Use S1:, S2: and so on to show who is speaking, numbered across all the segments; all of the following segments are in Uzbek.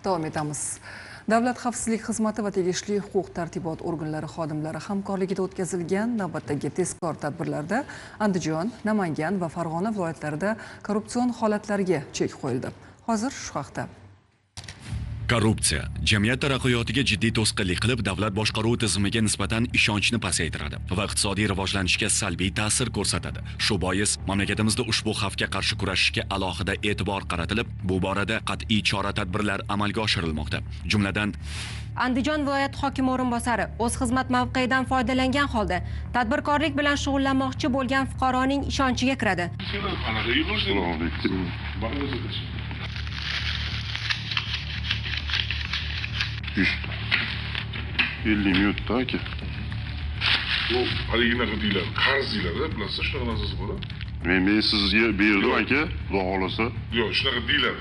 S1: Davom etamiz. Davlat xavfsizlik xizmati va tegishli huquq-tartibot organlari xodimlari hamkorligida o'tkazilgan navbatdagi tezkor tadbirlarda Andijon, Namangan va Farg'ona viloyatlarida korrupsion holatlarga chek qo'yildi. Hozir shu haqda.
S2: Korrupsiya jamiyat taraqqiyotiga jiddiy to'sqinlik qilib, davlat boshqaruvi tizimiga nisbatan ishonchni pasaytiradi va iqtisodiy rivojlanishga salbiy ta'sir ko'rsatadi. Shu bois mamlakatimizda ushbu xavfga qarshi kurashishga alohida e'tibor qaratilib, bu borada qat'iy chora-tadbirlar amalga oshirilmoqda. Jumladan,
S3: Andijon viloyat hokimi o'rinbosari o'z xizmat mavqeyidan foydalangan holda tadbirkorlik bilan shug'ullanmoqchi bo'lgan fuqaroning ishonchiga kiradi.
S4: 50 minutda aka.
S5: Bu haligina qildilar, qarz deylar-da, bilasizlar, shunaqa narsasi bor.
S4: Men sizga berdim aka, xudo xolasa.
S5: Yo'q, shunaqa deylar.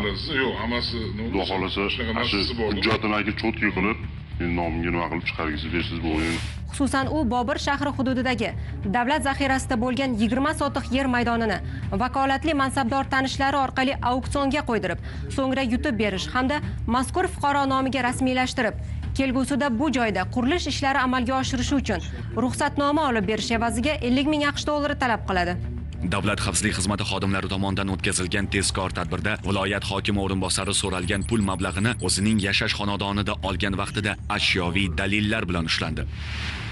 S5: Bilasizlar, yo'q, hammasi
S4: xudo xolasa
S5: shunaqa narsasi bor.
S4: Hujjatini aka cho'tki qilib, men nomimga nima qilib chiqargisi bersiz bo'lgan.
S3: Xususan, u Bobur shahri hududidagi davlat zaxirasida bo'lgan 20 sotiq yer maydonini vakolatli mansabdor tanishlari orqali auksionga qo'ydirib, so'ngra yutib berish hamda mazkur fuqaro nomiga rasmiylashtirib, kelgusida bu joyda qurilish ishlari amalga oshirishi uchun ruxsatnoma olib berish evaziga 50 ming AQSh dollari talab qiladi.
S2: Davlat xavfsizlik xizmati xodimlari tomonidan o'tkazilgan tezkor tadbirda viloyat hokimi o'rinbosari so'ralgan pul mablag'ini o'zining yashash xonadonida olgan vaqtida ashyoviy dalillar bilan ushlandi.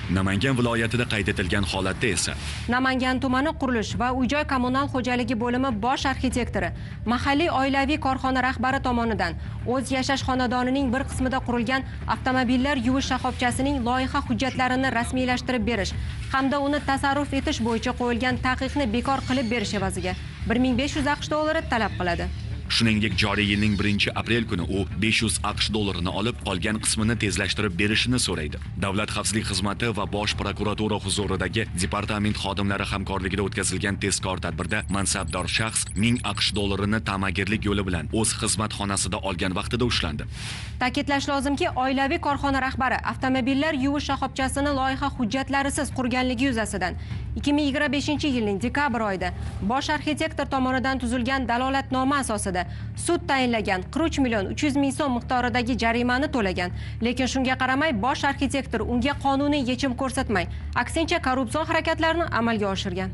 S2: Namangan viloyatida qayd etilgan holatda esa
S3: Namangan tumani qurilish va uy-joy kommunal xo'jaligi bo'limi bosh arxitektori mahalliy oilaviy korxona rahbari tomonidan o'z yashash xonadonining bir qismida qurilgan avtomobillar yuvish shoxobchasining loyiha hujjatlarini rasmiylashtirib berish hamda uni tasarruf etish bo'yicha qo'yilgan taqiqni bekor qilib berish evaziga 1500 AQSh dollari talab qiladi.
S2: Shuningdek, joriy yilning 1-aprel kuni u 500 AQSh dollarini olib, qolgan qismini tezlashtirib berishini so'raydi. Davlat xavfsizlik xizmati va bosh prokuratura huzuridagi departament xodimlari hamkorligida o'tkazilgan tezkor tadbirda mansabdor shaxs 1000 AQSh dollarini ta'magirlik yo'li bilan o'z xizmat xonasida olgan vaqtida ushlandi.
S3: Ta'kidlash lozimki, oilaviy korxona rahbari avtomobillar yuvish shoxobchasini loyiha hujjatlarisiz qurganligi yuzasidan 2025-yilning dekabr oyida bosh arxitektor tomonidan tuzilgan dalolatnoma asosida sud tayinlagan 43 million 300 ming so'm miqdoridagi jarimani to'lagan. Lekin shunga qaramay bosh arxitektor unga qonuniy yechim ko'rsatmay, aksincha korrupsion harakatlarni amalga oshirgan.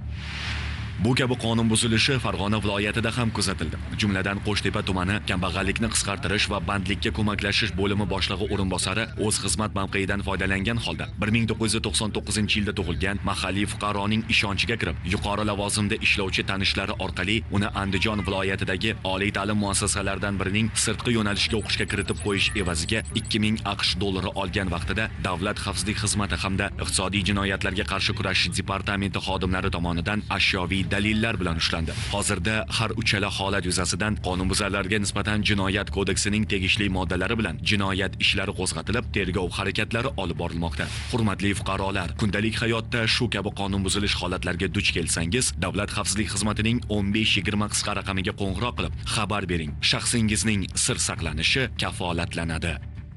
S2: Bu kabi qonun buzilishi Farg'ona viloyatida ham kuzatildi. Jumladan, Qo'shtepa tumani kambag'allikni qisqartirish va bandlikka ko'maklashish bo'limi boshlig'i o'rinbosari o'z xizmat mavqeyidan foydalangan holda 1999-yilda tug'ilgan mahalliy fuqaroning ishonchiga kirib, yuqori lavozimda ishlovchi tanishlari orqali uni Andijon viloyatidagi oliy ta'lim muassasalaridan birining sirtqi yo'nalishga o'qishga kiritib qo'yish evaziga 2000 AQSh dollari olgan vaqtida Davlat xavfsizlik xizmati hamda iqtisodiy jinoyatlarga qarshi kurashish departamenti xodimlari tomonidan ashyoviy dalillar bilan ushlandi. Hozirda har uchala holat yuzasidan qonunbuzarlarga nisbatan jinoyat kodeksining tegishli moddalari bilan jinoyat ishlari qo'zg'atilib, tergov harakatlari olib borilmoqda. Hurmatli fuqarolar, kundalik hayotda shu kabi qonun buzilish holatlarga duch kelsangiz, Davlat xavfsizlik xizmatining 1520 qisqa raqamiga qo'ng'iroq qilib xabar bering. Shaxsingizning sir saqlanishi kafolatlanadi.